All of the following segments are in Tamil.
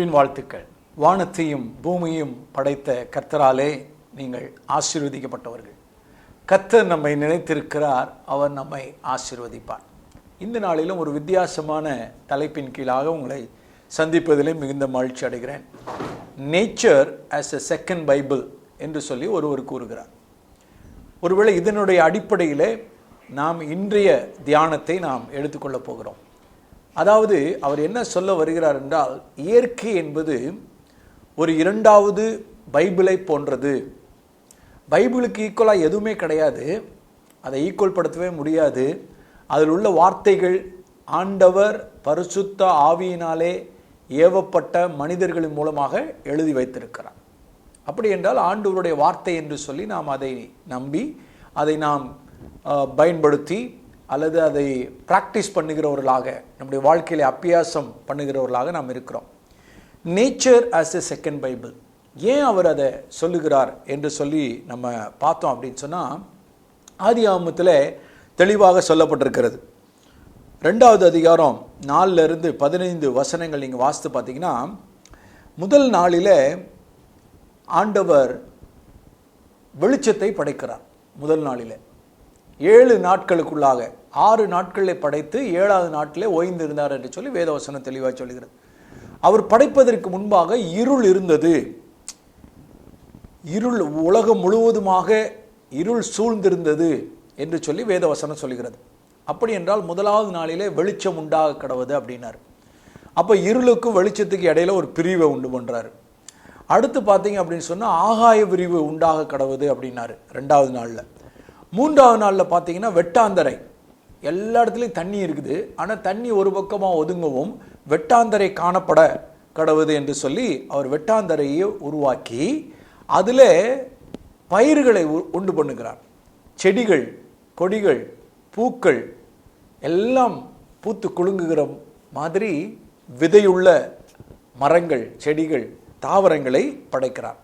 அன்பின் வாழ்த்துக்கள். வானத்தையும் பூமியையும் படைத்த கர்த்தராலே நீங்கள் ஆசீர்வதிக்கப்பட்டவர்கள். கர்த்தர் நம்மை நினைத்திருக்கிறார், அவர் நம்மை ஆசீர்வதிப்பார். இந்த நாளிலும் ஒரு வித்தியாசமான தலைப்பின் கீழாக உங்களை சந்திப்பதிலே மிகுந்த மகிழ்ச்சி அடைகிறேன். Nature as a second Bible என்று சொல்லி ஒருவர் கூறுகிறார். ஒருவேளை இதனுடைய அடிப்படையிலே நாம் இன்றைய தியானத்தை நாம் எடுத்துக்கொள்ளப் போகிறோம். அதாவது அவர் என்ன சொல்ல வருகிறார் என்றால், இயற்கை என்பது ஒரு இரண்டாவது பைபிளை போன்றது. பைபிளுக்கு ஈக்குவலாக எதுவுமே கிடையாது, அதை ஈக்குவல் படுத்தவே முடியாது. அதில் உள்ள வார்த்தைகள் ஆண்டவர் பரிசுத்த ஆவியினாலே ஏவப்பட்ட மனிதர்களின் மூலமாக எழுதி வைத்திருக்கிறார். அப்படி என்றால் ஆண்டவருடைய வார்த்தை என்று சொல்லி நாம் அதை நம்பி அதை நாம் பயன்படுத்தி அல்லது அதை ப்ராக்டிஸ் பண்ணுகிறவர்களாக, நம்முடைய வாழ்க்கையில் அபியாசம் பண்ணுகிறவர்களாக நாம் இருக்கிறோம். Nature as a second Bible. ஏன் அவர் அதை சொல்லுகிறார் என்று சொல்லி நம்ம பார்த்தோம் அப்படின்னு சொன்னால், ஆதியாகமத்தில் தெளிவாக சொல்லப்பட்டிருக்கிறது. 2வது அதிகாரம் 4 to 15 வசனங்கள் நீங்கள் வாசித்து பார்த்தீங்கன்னா, முதல் நாளில் ஆண்டவர் வெளிச்சத்தை படைக்கிறார். முதல் நாளில் 7 நாட்களுக்குள்ளாக 6 நாட்களில் படைத்து 7வது நாட்டிலே ஓய்ந்திருந்தார் என்று சொல்லி வேதவசனம் தெளிவாக சொல்கிறது. அவர் படைப்பதற்கு முன்பாக இருள் இருந்தது. இருள் உலகம் முழுவதுமாக இருள் சூழ்ந்திருந்தது என்று சொல்லி வேதவசனம் சொல்கிறது. அப்படி என்றால் முதலாவது நாளிலே வெளிச்சம் உண்டாக கடவுது அப்படின்னார். அப்போ இருளுக்கும் வெளிச்சத்துக்கு இடையில ஒரு பிரிவை உண்டு பண்ணுறாரு. அடுத்து பார்த்தீங்க அப்படின்னு சொன்னால் ஆகாய விரிவு உண்டாக கடவுது அப்படின்னாரு 2வது நாளில். 3வது நாளில் பார்த்தீங்கன்னா வெட்டாந்தரை. எல்லா இடத்துலையும் தண்ணி இருக்குது, ஆனால் தண்ணி ஒரு பக்கமாக ஒதுங்கவும் வெட்டாந்தரை காணப்பட கடவுது என்று சொல்லி அவர் வெட்டாந்தரையை உருவாக்கி அதில் பயிர்களை உண்டு பண்ணுகிறார். செடிகள், கொடிகள், பூக்கள் எல்லாம் பூத்து குலுங்குகிற மாதிரி விதையுள்ள மரங்கள், செடிகள், தாவரங்களை படைக்கிறார்.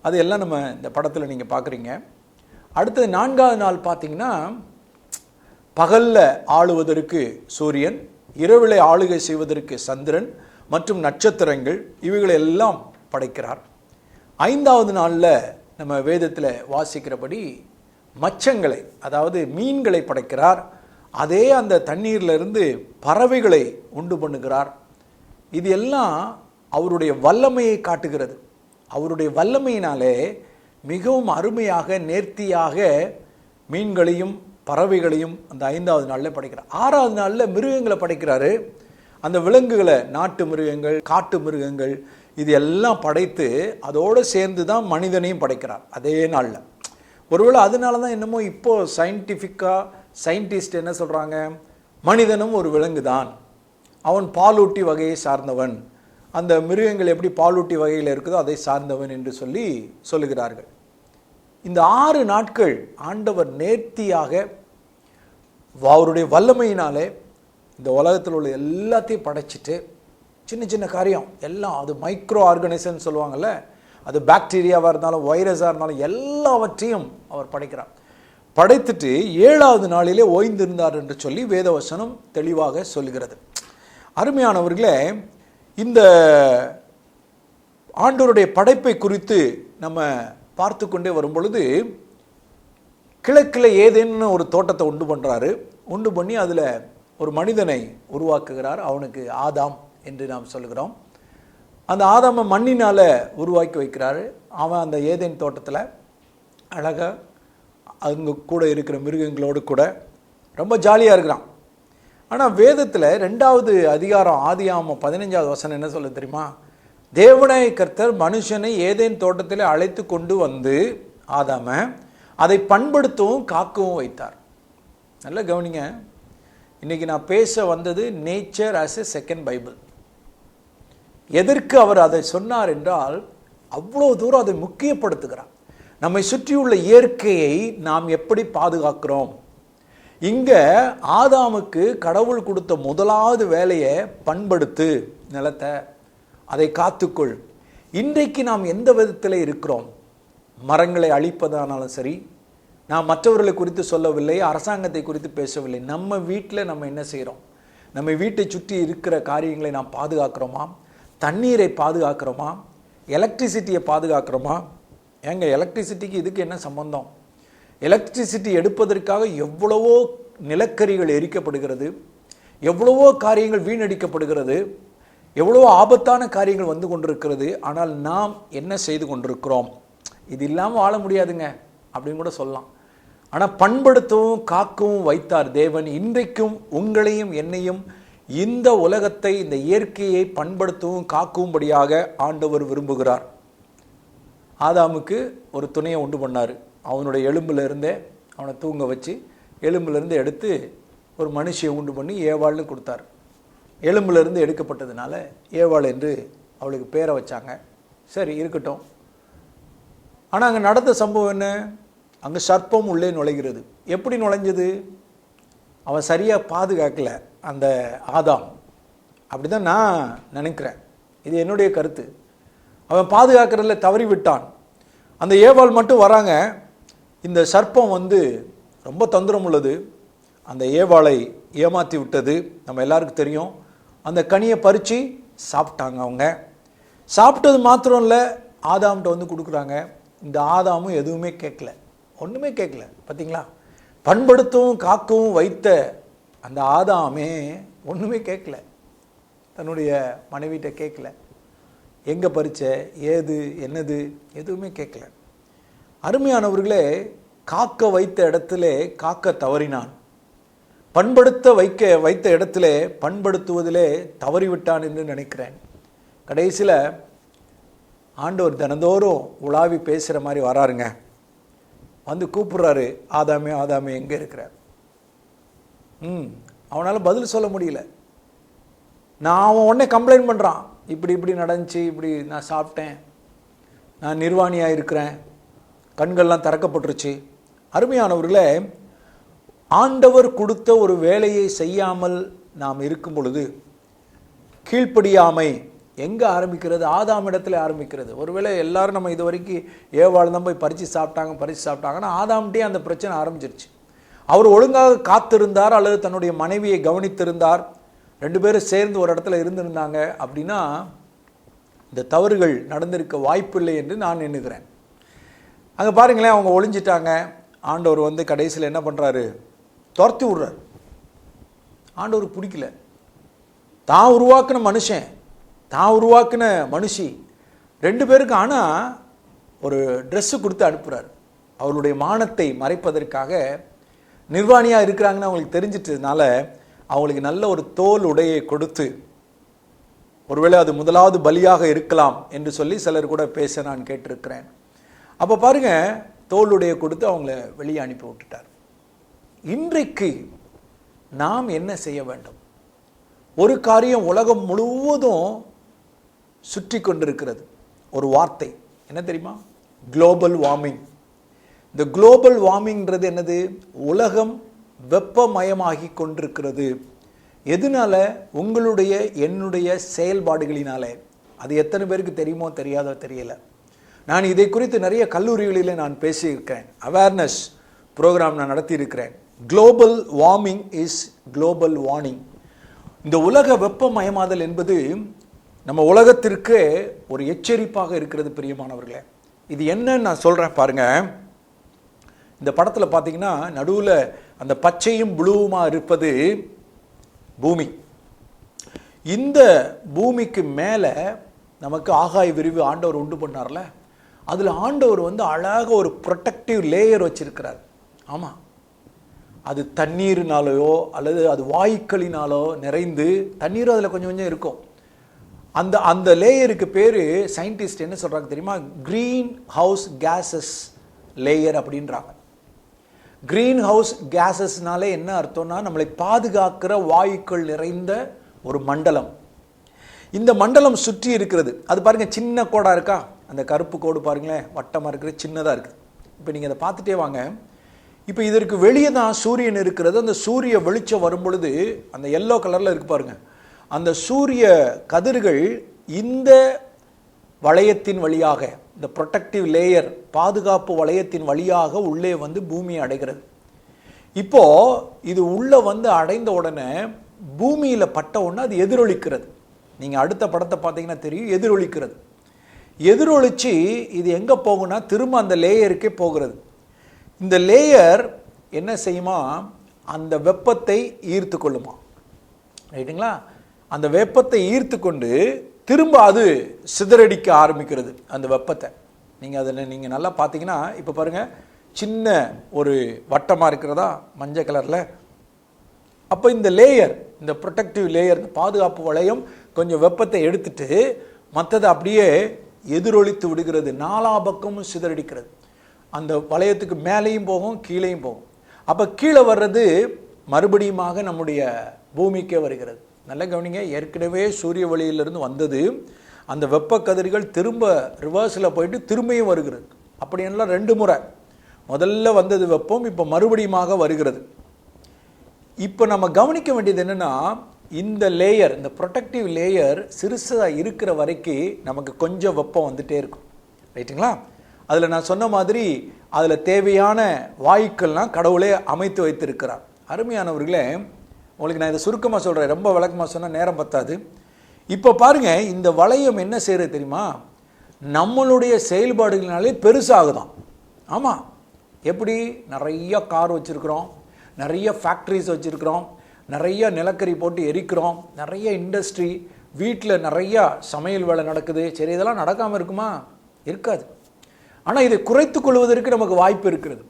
அது எல்லாம் நம்ம இந்த படத்தில் நீங்கள் பார்க்குறீங்க. அடுத்தது 4வது நாள் பார்த்தீங்கன்னா, பகலில் ஆளுவதற்கு சூரியன், இரவில் ஆளுகை செய்வதற்கு சந்திரன் மற்றும் நட்சத்திரங்கள், இவைகளை எல்லாம் படைக்கிறார். 5வது நாளில் நம்ம வேதத்தில் வாசிக்கிறபடி மச்சங்களை, அதாவது மீன்களை படைக்கிறார். அதே அந்த தண்ணீரிலிருந்து பறவைகளை உண்டு பண்ணுகிறார். இது எல்லாம் அவருடைய வல்லமையை காட்டுகிறது. அவருடைய வல்லமையினாலே மிகவும் அருமையாக நேர்த்தியாக மீன்களையும் பறவைகளையும் அந்த 5வது நாளில் படைக்கிறார். 6வது நாளில் மிருகங்களை படைக்கிறாரு. அந்த விலங்குகளை, நாட்டு மிருகங்கள், காட்டு மிருகங்கள், இது எல்லாம் படைத்து அதோடு சேர்ந்து தான் மனிதனையும் படைக்கிறார் அதே நாளில். ஒருவேளை அதனால தான் என்னமோ இப்போது சயின்டிஸ்ட் என்ன சொல்கிறாங்க, மனிதனும் ஒரு விலங்கு தான், அவன் பாலூட்டி வகையை சார்ந்தவன், அந்த மிருகங்கள் எப்படி பாலூட்டி வகையில் இருக்குதோ அதை சார்ந்தவன் என்று சொல்லி சொல்லுகிறார்கள். இந்த 6 நாட்கள் ஆண்டவர் நேர்த்தியாக அவருடைய வல்லமையினாலே இந்த உலகத்தில் உள்ள எல்லாத்தையும் படைச்சிட்டு, சின்ன சின்ன காரியம் எல்லாம், அது மைக்ரோ ஆர்கனைசேஷன் சொல்லுவாங்கள்ல, அது பாக்டீரியாவாக இருந்தாலும் வைரஸாக இருந்தாலும் எல்லாவற்றையும் அவர் படைக்கிறார். படைத்துட்டு 7வது நாளிலே ஓய்ந்திருந்தார் என்று சொல்லி வேதவசனம் தெளிவாக சொல்லுகிறது. அருமையானவர்களே, இந்த ஆண்டவருடைய படைப்பை குறித்து நம்ம பார்த்து கொண்டே வரும் பொழுது, கிழக்கில் ஏதேன்னு ஒரு தோட்டத்தை உண்டு பண்ணுறாரு. உண்டு பண்ணி அதில் ஒரு மனிதனை உருவாக்குகிறார். அவனுக்கு ஆதாம் என்று நாம் சொல்லுகிறோம். அந்த ஆதாமை மண்ணினால் உருவாக்கி வைக்கிறாரு. அவன் அந்த ஏதேன் தோட்டத்தில் அழகாக அங்கே கூட இருக்கிற மிருகங்களோடு கூட ரொம்ப ஜாலியாக இருக்கிறான். ஆனால் வேதத்தில் 2வது அதிகாரம் ஆதியாகமம் 15வது வசனம் என்ன சொல்ல தெரியுமா? தேவனாய கர்த்தர் மனுஷனை ஏதேன் தோட்டத்தில் அழைத்து கொண்டு வந்து ஆதாமை அதை பண்படுத்தவும் காக்கவும் வைத்தார். நல்லா கவனிங்க, இன்றைக்கி நான் பேச வந்தது nature as a second Bible. எதற்கு அவர் அதை சொன்னார் என்றால், அவ்வளோ தூரம் அதை முக்கியப்படுத்துகிறார். நம்மை சுற்றியுள்ள இயற்கையை நாம் எப்படி பாதுகாக்கிறோம். இங்கே ஆதாமுக்கு கடவுள் கொடுத்த முதலாவது வேலையை பண்படுத்து, நிலத்தை, அதை காத்துக்கொள். இன்றைக்கு நாம் எந்த விதத்தில் இருக்கிறோம்? மரங்களை அழிப்பதானாலும் சரி, நான் மற்றவர்களை குறித்து சொல்லவில்லை, அரசாங்கத்தை குறித்து பேசவில்லை. நம்ம வீட்டில் நம்ம என்ன செய்கிறோம்? நம்ம வீட்டை சுற்றி இருக்கிற காரியங்களை நாம் பாதுகாக்கிறோமா? தண்ணீரை பாதுகாக்கிறோமா, எலக்ட்ரிசிட்டியை பாதுகாக்கிறோமா? ஏங்க எலக்ட்ரிசிட்டிக்கு இதுக்கு என்ன சம்பந்தம்? எலக்ட்ரிசிட்டி எடுப்பதற்காக எவ்வளவோ நிலக்கரிகள் எரிக்கப்படுகிறது, எவ்வளவோ காரியங்கள் வீணடிக்கப்படுகிறது, எவ்வளவோ ஆபத்தான காரியங்கள் வந்து கொண்டிருக்கிறது. ஆனால் நாம் என்ன செய்து கொண்டிருக்கிறோம்? இது இல்லாமல் வாழ முடியாதுங்க அப்படின்னு கூட சொல்லலாம். ஆனால் பண்படுத்தவும் காக்கவும் வைத்தார் தேவன். இன்றைக்கும் உங்களையும் என்னையும் இந்த உலகத்தை, இந்த இயற்கையை பண்படுத்தவும் காக்கும்படியாக ஆண்டவர் விரும்புகிறார். ஆதாமுக்கு ஒரு துணையை உண்டு பண்ணார். அவனுடைய எலும்பிலிருந்தே அவனை தூங்க வச்சு எலும்பிலிருந்து எடுத்து ஒரு மனுஷியை உண்டு பண்ணி ஏவாள்னு கொடுத்தார். எலும்பிலிருந்து எடுக்கப்பட்டதுனால ஏவாள் என்று அவளுக்கு பேரை வச்சாங்க. சரி, இருக்கட்டும். ஆனால் அங்கே நடந்த சம்பவம் என்ன? அங்கே சர்ப்பம் உள்ளே நுழைகிறது. எப்படி நுழைஞ்சது? அவன் சரியாக பாதுகாக்கல அந்த ஆதாம். அப்படி தான் நான் நினைக்கிறேன். இது என்னுடைய கருத்து. அவன் பாதுகாக்கிறதுல தவறி விட்டான். அந்த ஏவாள் மட்டும் வராங்க. இந்த சர்ப்பம் வந்து ரொம்ப தந்திரம் உள்ளது. அந்த ஏவாளை ஏமாற்றி விட்டது. நம்ம எல்லாருக்கும் தெரியும். அந்த கனியை பறித்து சாப்பிட்டாங்க. அவங்க சாப்பிட்டது மாத்திரம் இல்லை, ஆதாம்கிட்ட வந்து கொடுக்குறாங்க. இந்த ஆதாமும் எதுவுமே கேட்கல, ஒன்றுமே கேட்கல. பார்த்தீங்களா? பண்படுத்தவும் காக்கவும் வைத்த அந்த ஆதாமே ஒன்றுமே கேட்கல. தன்னுடைய மனைவிட்ட கேட்கல. எங்கே பறிச்ச, ஏது, என்னது, எதுவுமே கேட்கல. அருமையானவர்களே, காக்க வைத்த இடத்துல காக்க தவறினான். பண்படுத்த வைத்த இடத்துல பண்படுத்துவதிலே தவறிவிட்டான் என்று நினைக்கிறேன். கடைசியில் ஆண்டவர் தினந்தோறும் உலாவி பேசுகிற மாதிரி வராருங்க. வந்து கூப்பிட்றாரு, ஆதாமே ஆதாமே எங்கே இருக்கிற? அவனால் பதில் சொல்ல முடியல. அவன் உடனே கம்ப்ளைண்ட் பண்ணுறான். இப்படி இப்படி நடந்துச்சு, இப்படி நான் சாப்பிட்டேன், நான் நிர்வாணியாக இருக்கிறேன், கண்கள்லாம் திறக்கப்பட்டுருச்சு. அருமையானவர்களே, ஆண்டவர் கொடுத்த ஒரு வேலையை செய்யாமல் நாம் இருக்கும் பொழுது கீழ்ப்படியாமை எங்கே ஆரம்பிக்கிறது? ஆதாம் இடத்துல ஆரம்பிக்கிறது. ஒருவேளை எல்லாரும் நம்ம இது வரைக்கும் ஏவாள் தான் போய் பறித்து சாப்பிட்டாங்கன்னா ஆதாம்கிட்டே அந்த பிரச்சனை ஆரம்பிச்சிருச்சு. அவர் ஒழுங்காக காத்திருந்தார் அல்லது தன்னுடைய மனைவியை கவனித்திருந்தார், 2 பேரும் சேர்ந்து ஒரு இடத்துல இருந்திருந்தாங்க அப்படின்னா இந்த தவறுகள் நடந்திருக்க வாய்ப்பில்லை என்று நான் எண்ணுகிறேன். அங்கே பாருங்களேன், அவங்க ஒளிஞ்சிட்டாங்க. ஆண்டவர் வந்து கடைசியில் என்ன பண்ணுறாரு? துரத்தி விடுறார். ஆண்டவருக்கு பிடிக்கல. தான் உருவாக்கின மனுஷன், தான் உருவாக்கின மனுஷி 2 பேருக்கு ஆனால் ஒரு ட்ரெஸ்ஸு கொடுத்து அனுப்புகிறார். அவருடைய மானத்தை மறைப்பதற்காக நிர்வாணியாக இருக்கிறாங்கன்னு அவங்களுக்கு தெரிஞ்சிட்டதுனால அவங்களுக்கு நல்ல ஒரு தோல் உடையை கொடுத்து, ஒருவேளை அது முதலாவது பலியாக இருக்கலாம் என்று சொல்லி சிலர் கூட பேச நான் கேட்டிருக்கிறேன். அப்போ பாருங்க, தோளுடைய கொடுத்து அவங்கள வெளியே அனுப்பி விட்டுட்டார். இன்றைக்கு நாம் என்ன செய்ய வேண்டும்? ஒரு காரியம் உலகம் முழுவதும் சுற்றி கொண்டிருக்கிறது. ஒரு வார்த்தை என்ன தெரியுமா? Global warming. இந்த குளோபல் வார்மிங்கிறது என்னது? உலகம் வெப்பமயமாகி கொண்டிருக்கிறது. எதனால? உங்களுடைய என்னுடைய செயல்பாடுகளினாலே. அது எத்தனை பேருக்கு தெரியுமோ தெரியாதோ தெரியல. நான் இதை குறித்து நிறைய கல்லூரிகளில் நான் பேசியிருக்கிறேன். அவேர்னஸ் ப்ரோக்ராம் நான் நடத்தியிருக்கிறேன். Global warming is global warning. இந்த உலக வெப்பமயமாதல் என்பது நம்ம உலகத்திற்கு ஒரு எச்சரிப்பாக இருக்கிறது. பிரியமானவர்களே, இது என்னன்னு நான் சொல்கிறேன் பாருங்க. இந்த படத்தில் பார்த்தீங்கன்னா நடுவில் அந்த பச்சையும் ப்ளூவுமாக இருப்பது பூமி. இந்த பூமிக்கு மேலே நமக்கு ஆகாய விரிவு ஆண்டவர் உண்டு பண்ணார்ல, அதில் ஆண்டவர் வந்து அழகாக ஒரு ப்ரொடெக்டிவ் லேயர் வச்சிருக்கிறார். ஆமாம், அது தண்ணீரினாலேயோ அல்லது அது வாயுக்களினாலோ நிறைந்து தண்ணீரும் அதில் கொஞ்சம் கொஞ்சம் இருக்கும். அந்த லேயருக்கு பேர் சயின்டிஸ்ட் என்ன சொல்கிறாங்க தெரியுமா? க்ரீன் ஹவுஸ் கேஸஸ் லேயர் அப்படின்றாங்க. க்ரீன் ஹவுஸ் கேஸஸ்னாலே என்ன அர்த்தம்னா, நம்மளை பாதுகாக்கிற வாயுக்கள் நிறைந்த ஒரு மண்டலம். இந்த மண்டலம் சுற்றி இருக்கிறது. அது பாருங்க, சின்ன கோடாக இருக்கா? அந்த கருப்பு கோடு பாருங்களேன், வட்டமாக இருக்கிற சின்னதாக இருக்குது. இப்போ நீங்கள் அதை பார்த்துட்டே வாங்க. இப்போ இதற்கு வெளியே தான் சூரியன் இருக்கிறது. அந்த சூரிய வெளிச்சம் வரும் பொழுது அந்த எல்லோ கலரில் இருக்கு பாருங்க, அந்த சூரிய கதிர்கள் இந்த வளையத்தின் வழியாக, இந்த ப்ரொடெக்டிவ் லேயர் பாதுகாப்பு வளையத்தின் வழியாக உள்ளே வந்து பூமியை அடைகிறது. இப்போ இது உள்ள வந்து அடைந்த உடனே பூமியில் பட்ட உடனே அது எதிரொலிக்கிறது. நீங்கள் அடுத்த படத்தை பார்த்தீங்கன்னா தெரியும், எதிரொலிக்கிறது. எதிரொலிச்சு இது எங்கே போகும்னா திரும்ப அந்த லேயருக்கே போகிறது. இந்த லேயர் என்ன செய்யுமா, அந்த வெப்பத்தை ஈர்த்து கொள்ளுமா, ரைட்டுங்களா? அந்த வெப்பத்தை ஈர்த்து கொண்டு திரும்ப அது சிதறடிக்க ஆரம்பிக்கிறது அந்த வெப்பத்தை. நீங்கள் நல்லா பார்த்தீங்கன்னா இப்போ பாருங்கள், சின்ன ஒரு வட்டமாக இருக்கிறதா மஞ்சள் கலரில். அப்போ இந்த லேயர், இந்த ப்ரொடெக்டிவ் லேயர், இந்த பாதுகாப்பு வளையம் கொஞ்சம் வெப்பத்தை எடுத்துட்டு மற்றதை அப்படியே எதிரொலித்து விடுகிறது, நாலா பக்கமும் சிதறடிக்கிறது. அந்த வளையத்துக்கு மேலேயும் போகும், கீழேயும் போகும். அப்போ கீழே வர்றது மறுபடியுமாக நம்முடைய பூமிக்கே வருகிறது. நல்ல கவனிங்க, ஏற்கனவே சூரிய ஒளியிலிருந்து வந்தது, அந்த வெப்ப கதிர்கள் திரும்ப ரிவர்ஸில் போயிட்டு திரும்பியும் வருகிறது. அப்படியெல்லாம் 2 முறை. முதல்ல வந்தது வெப்பம், இப்போ மறுபடியுமாக வருகிறது. இப்போ நம்ம கவனிக்க வேண்டியது என்னென்னா, இந்த லேயர், இந்த ப்ரொடெக்டிவ் லேயர் சிறுசாக இருக்கிற வரைக்கும் நமக்கு கொஞ்சம் வெப்பம் வந்துட்டே இருக்கும், ரைட்டுங்களா? அதில் நான் சொன்ன மாதிரி அதில் தேவையான வாயுக்கள்லாம் கடவுளே அமைத்து வைத்திருக்கிறார். அருமையானவர்களே, உங்களுக்கு நான் இதை சுருக்கமாக சொல்கிறேன், ரொம்ப விளக்கமாக சொன்னால் நேரம் பத்தாது. இப்போ பாருங்கள், இந்த வளையம் என்ன செய்கிறது தெரியுமா, நம்மளுடைய செயல்பாடுகளினாலே பெருசாகுதான். ஆமாம், எப்படி? நிறைய கார் வச்சுருக்கிறோம், நிறைய ஃபேக்ட்ரிஸ் வச்சுருக்கிறோம், நிறைய நிலக்கரி போட்டு எரிக்கிறோம், நிறைய இண்டஸ்ட்ரி, வீட்டில் நிறைய சமையல் வேலை நடக்குது. சரி, இதெல்லாம் நடக்காமல் இருக்குமா? இருக்காது. ஆனால் இதை குறைத்து கொள்வதற்கு நமக்கு வாய்ப்பு இருக்கிறது.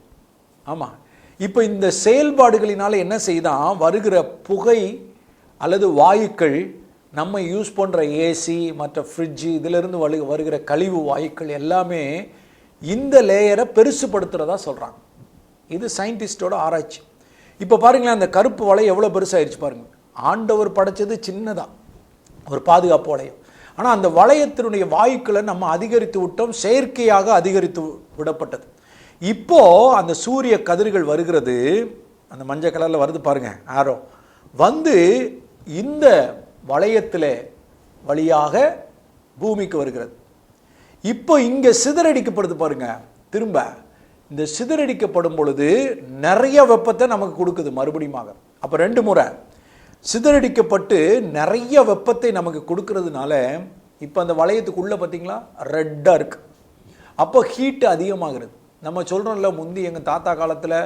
ஆமாம், இப்போ இந்த செயல்பாடுகளினால என்ன செய்தான், வருகிற புகை அல்லது வாயுக்கள், நம்ம யூஸ் பண்ணுற ஏசி, மற்ற ஃப்ரிட்ஜு, இதிலிருந்து வருகிற கழிவு வாயுக்கள் எல்லாமே இந்த லேயரை பெருசுப்படுத்துகிறதா சொல்கிறாங்க. இது சயின்டிஸ்டோட ஆராய்ச்சி. இப்போ பாருங்களேன், அந்த கருப்பு வளையம் எவ்வளோ பெருசாகிடுச்சு பாருங்கள். ஆண்டவர் படைச்சது சின்னதாக ஒரு பாதுகாப்பு வளையம், ஆனால் அந்த வளையத்தினுடைய வாயுக்களை நம்ம அதிகரித்து விட்டோம், செயற்கையாக அதிகரித்து விடப்பட்டது. இப்போ அந்த சூரிய கதிர்கள் வருகிறது, அந்த மஞ்சள் கலரில் வருது பாருங்க, ஆரோ வந்து இந்த வளையத்தில் வழியாக பூமிக்கு வருகிறது. இப்போ இங்கே சிதறடிக்கப்படுது பாருங்க. திரும்ப இந்த சிதறடிக்கப்படும் பொழுது நிறைய வெப்பத்தை நமக்கு கொடுக்குது மறுபடியுமாக. அப்போ 2 முறை சிதறடிக்கப்பட்டு நிறைய வெப்பத்தை நமக்கு கொடுக்கறதுனால இப்போ அந்த வளையத்துக்குள்ளே பார்த்தீங்களா ரெட்டாக இருக்கு. அப்போ ஹீட்டு அதிகமாகிறது. நம்ம சொல்கிறோம்ல, முந்தி எங்கள் தாத்தா காலத்தில்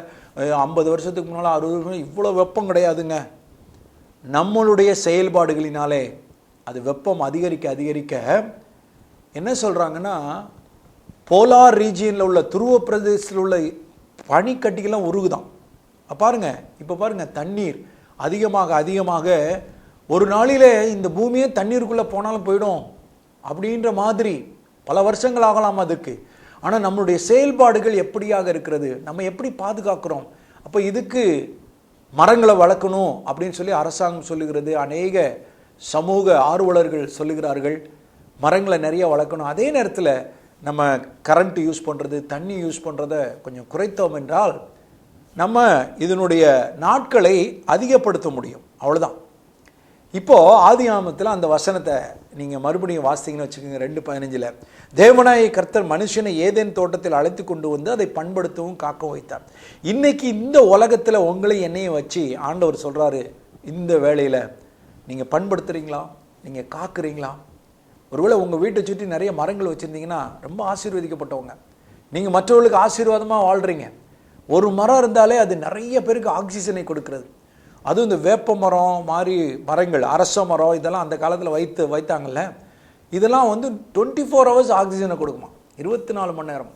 50 வருஷத்துக்கு முன்னால் 60 வருஷம் இவ்வளோ வெப்பம் கிடையாதுங்க. நம்மளுடைய செயல்பாடுகளினாலே அது வெப்பம் அதிகரிக்க அதிகரிக்க என்ன சொல்கிறாங்கன்னா, போலார் ரீஜியனில் உள்ள துருவ பிரதேசத்தில் உள்ள பனிக்கட்டிகள்லாம் உருகுதான். பாருங்க, இப்போ பாருங்க, தண்ணீர் அதிகமாக அதிகமாக ஒரு நாளிலே இந்த பூமியே தண்ணீருக்குள்ளே போனாலும் போயிடும் அப்படின்ற மாதிரி பல வருஷங்கள் ஆகலாம் அதுக்கு. ஆனால் நம்மளுடைய செயல்பாடுகள் எப்படியாக இருக்கிறது, நம்ம எப்படி பாதுகாக்கிறோம். அப்போ இதுக்கு மரங்களை வளர்க்கணும் அப்படின்னு சொல்லி அரசாங்கம் சொல்லுகிறது, அநேக சமூக ஆர்வலர்கள் சொல்லுகிறார்கள் மரங்களை நிறைய வளர்க்கணும். அதே நேரத்தில் நம்ம கரண்ட் யூஸ் பண்ணுறது, தண்ணி யூஸ் பண்ணுறதை கொஞ்சம் குறைத்தோம் என்றால் நம்ம இதனுடைய நாட்களை அதிகப்படுத்த முடியும். அவ்வளோதான். இப்போது ஆதியாகமத்தில் அந்த வசனத்தை நீங்கள் மறுபடியும் வாசித்தீங்கன்னு வச்சுக்கோங்க. 2:15 தேவனாய கர்த்தர் மனுஷனை ஏதேன் தோட்டத்தில் அழைத்து கொண்டு வந்து அதை பண்படுத்தவும் காக்க வைத்தார். இன்னைக்கு இந்த உலகத்தில் உங்களை என்னையும் வச்சு ஆண்டவர் சொல்கிறாரு, இந்த வேளையில் நீங்கள் பண்படுத்துகிறீங்களா, நீங்கள் காக்குறீங்களா? ஒருவேளை உங்கள் வீட்டை சுற்றி நிறைய மரங்கள் வச்சுருந்தீங்கன்னா ரொம்ப ஆசீர்வதிக்கப்பட்டவங்க, நீங்கள் மற்றவர்களுக்கு ஆசீர்வாதமாக வாழ்கிறீங்க. ஒரு மரம் இருந்தாலே அது நிறைய பேருக்கு ஆக்சிஜனை கொடுக்கிறது. அதுவும் இந்த வேப்ப மரம் மாதிரி மரங்கள், அரச மரம், இதெல்லாம் அந்த காலத்தில் வைத்தாங்கல்ல, இதெல்லாம் வந்து 24 hours ஆக்சிஜனை கொடுக்குமா, 24 மணி நேரம்.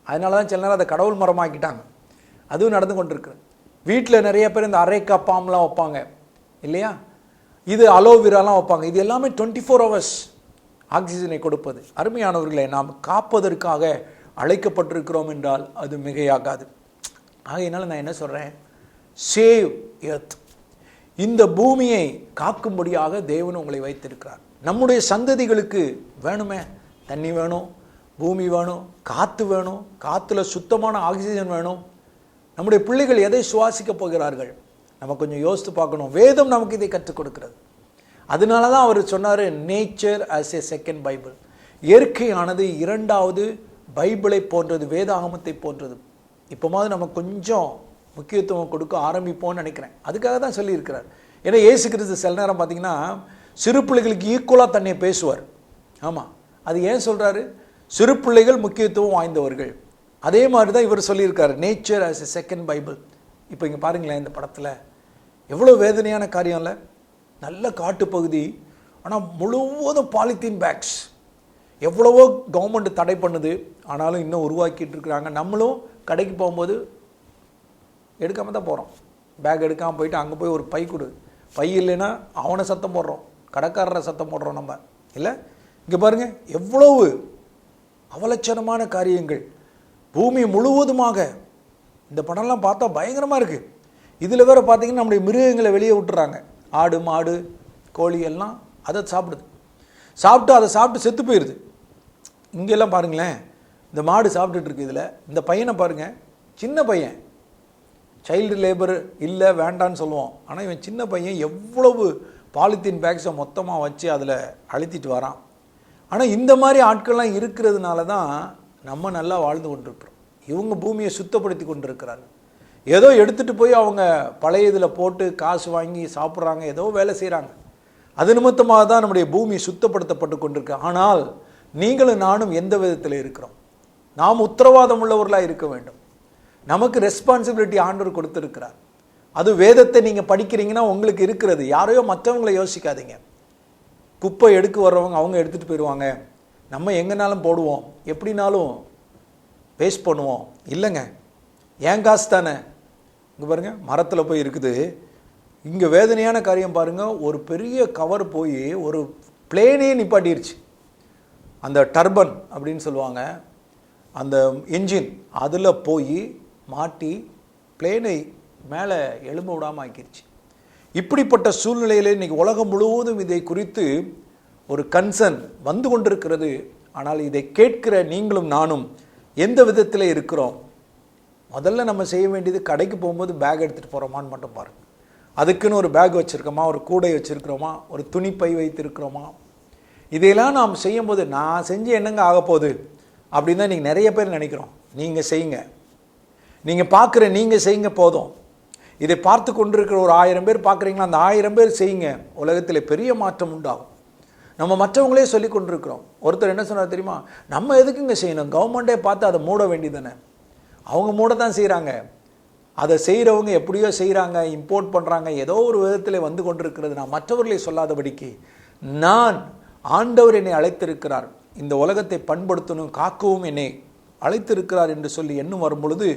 அதனால தான் சில நேரம் அதை கடவுள் மரமாக்கிட்டாங்க. அதுவும் நடந்து கொண்டிருக்கு. வீட்டில் நிறைய பேர் இந்த அரைக்கா பாம்லாம் வைப்பாங்க இல்லையா, இது அலோவிராலாம் வைப்பாங்க. இது எல்லாமே 24 hours ஆக்சிஜனை கொடுப்பது. அருமையானவர்களை, நாம் காப்பதற்காக அழைக்கப்பட்டிருக்கிறோம் என்றால் அது மிகையாகாது. ஆகையினால நான் என்ன சொல்கிறேன், சேவ் எர்த். இந்த பூமியை காக்கும்படியாக தேவன் உங்களை வைத்திருக்கிறார். நம்முடைய சந்ததிகளுக்கு வேணுமே, தண்ணி வேணும், பூமி வேணும், காற்று வேணும், காற்றுல சுத்தமான ஆக்சிஜன் வேணும். நம்முடைய பிள்ளைகள் எதை சுவாசிக்க போகிறார்கள் நம்ம கொஞ்சம் யோசித்து பார்க்கணும். வேதம் நமக்கு இதை கற்றுக் கொடுக்கிறது. அதனால தான் அவர் சொன்னார், nature as a second Bible. இயற்கையானது 2வது பைபிளை போன்றது, வேதாகமத்தை போன்றது. இப்போமாவது நம்ம கொஞ்சம் முக்கியத்துவம் கொடுக்க ஆரம்பிப்போம்னு நினைக்கிறேன். அதுக்காக தான் சொல்லியிருக்கிறார். ஏன்னா இயேசு கிறிஸ்து சில நேரம் பார்த்தீங்கன்னா சிறு பிள்ளைகளுக்கு ஈக்குவலாக தன்னை பேசுவார். ஆமாம், அது ஏன் சொல்கிறாரு? சிறு பிள்ளைகள் முக்கியத்துவம் வாய்ந்தவர்கள். அதே மாதிரி தான் இவர் சொல்லியிருக்காரு, nature as a second Bible. இப்போ இங்கே பாருங்களேன், இந்த படத்தில் எவ்வளோ வேதனையான காரியம் இல்லை? நல்ல காட்டுப்பகுதி, ஆனால் முழுவதும் பாலித்தீன் பேக்ஸ். எவ்வளவோ கவர்மெண்ட் தடை பண்ணுது, ஆனாலும் இன்னும் உருவாக்கிட்டு இருக்கிறாங்க. நம்மளும் கடைக்கு போகும்போது எடுக்காமல் தான் போகிறோம். பேக் எடுக்காமல் போயிட்டு அங்கே போய் ஒரு பை கொடு, பை இல்லைன்னா அவனை சத்தம் போடுறோம், கடைக்காரரை சத்தம் போடுறோம் நம்ம இல்லை. இங்கே பாருங்கள், எவ்வளவு அவலட்சணமான காரியங்கள் பூமி முழுவதுமாக. இந்த படம்லாம் பார்த்தா பயங்கரமாக இருக்குது. இதில் வேறு பார்த்தீங்கன்னா நம்முடைய மிருகங்களை வெளியே விட்டுறாங்க. ஆடு மாடு கோழி எல்லாம் அதை சாப்பிட்டு அதை சாப்பிட்டு செத்து போயிடுது. இங்கெல்லாம் பாருங்களேன், இந்த மாடு சாப்பிட்டுட்டு இருக்கு. இதில் இந்த பையனை பாருங்கள், சின்ன பையன், சைல்டு லேபர் இல்லை வேண்டான்னு சொல்லுவோம், ஆனால் இவன் சின்ன பையன் எவ்வளவு பாலித்தீன் பேக்ஸை மொத்தமாக வச்சு அதில் அழுத்திட்டு வரான். ஆனால் இந்த மாதிரி ஆட்கள்லாம் இருக்கிறதுனால தான் நம்ம நல்லா வாழ்ந்து கொண்டிருக்கிறோம். இவங்க பூமியை சுத்தப்படுத்தி கொண்டிருக்கிறார்கள். ஏதோ எடுத்துகிட்டு போய் அவங்க பழைய இதில் போட்டு காசு வாங்கி சாப்பிட்றாங்க, ஏதோ வேலை செய்கிறாங்க. அது நிமித்தமாக தான் நம்முடைய பூமி சுத்தப்படுத்தப்பட்டு கொண்டிருக்கு. ஆனால் நீங்களும் நானும் எந்த விதத்தில் இருக்கிறோம்? நாம் உத்தரவாதம் உள்ளவர்களாக இருக்க வேண்டும். நமக்கு ரெஸ்பான்சிபிலிட்டி ஆண்டவர் கொடுத்துருக்கிறார். அது வேதத்தை நீங்கள் படிக்கிறீங்கன்னா உங்களுக்கு இருக்கிறது. யாரையோ மற்றவங்களை யோசிக்காதீங்க. குப்பை எடுக்க வர்றவங்க அவங்க எடுத்துகிட்டு போயிடுவாங்க, நம்ம எங்கேனாலும் போடுவோம், எப்படினாலும் வேஸ்ட் பண்ணுவோம். இல்லைங்க, ஏன் காசு தானே. இங்கே பாருங்கள், மரத்தில் போய் இருக்குது. இங்கே வேதனையான காரியம் பாருங்கள், ஒரு பெரிய கவர் போய் ஒரு பிளேனே நிப்பாட்டிருச்சு. அந்த டர்பன் அப்படின்னு சொல்லுவாங்க, அந்த என்ஜின் அதில் போய் மாட்டி பிளேனை மேலே எழும்ப விடாமல் ஆக்கிருச்சு. இப்படிப்பட்ட சூழ்நிலையில் இன்றைக்கி உலகம் முழுவதும் இதை குறித்து ஒரு கன்சர்ன் வந்து கொண்டிருக்கிறது. ஆனால் இதை கேட்கிற நீங்களும் நானும் எந்த விதத்தில் இருக்கிறோம்? முதல்ல நம்ம செய்ய வேண்டியது, கடைக்கு போகும்போது பேக் எடுத்துகிட்டு போகிறோமான்னு மட்டும் பாருங்கள். அதுக்குன்னு ஒரு பேக் வச்சுருக்கோமா, ஒரு கூடை வச்சுருக்கிறோமா, ஒரு துணிப்பை வைத்திருக்கிறோமா? இதையெல்லாம் நாம் செய்யும்போது நான் செஞ்சு என்னங்க ஆக போகுது அப்படின்னு தான் நீங்கள் நிறைய பேர் நினைக்கிறோம். நீங்கள் செய்யுங்க, நீங்கள் பார்க்குற நீங்கள் செய்யுங்க போதும். இதை பார்த்து கொண்டிருக்கிற ஒரு 1000 பேர் பார்க்குறீங்களா, அந்த 1000 பேர் செய்யுங்க, உலகத்தில் பெரிய மாற்றம் உண்டாகும். நம்ம மற்றவங்களே சொல்லி கொண்டிருக்கிறோம். ஒருத்தர் என்ன சொன்னார் தெரியுமா? நம்ம எதுக்குங்க செய்யணும், கவர்மெண்ட்டே பார்த்து அதை மூட வேண்டியதானே. அவங்க மூட தான் செய்கிறாங்க. அதை செய்கிறவங்க எப்படியோ செய்கிறாங்க, இம்போர்ட் பண்ணுறாங்க, ஏதோ ஒரு விதத்தில் வந்து கொண்டிருக்கிறது. நான் மற்றவர்களை சொல்லாதபடிக்கு நான் ஆண்டவர் என்னை அழைத்திருக்கிறார், இந்த உலகத்தை பண்படுத்தணும், காக்கவும் என்னை அழைத்திருக்கிறார் என்று சொல்லி எண்ணம் வரும் பொழுது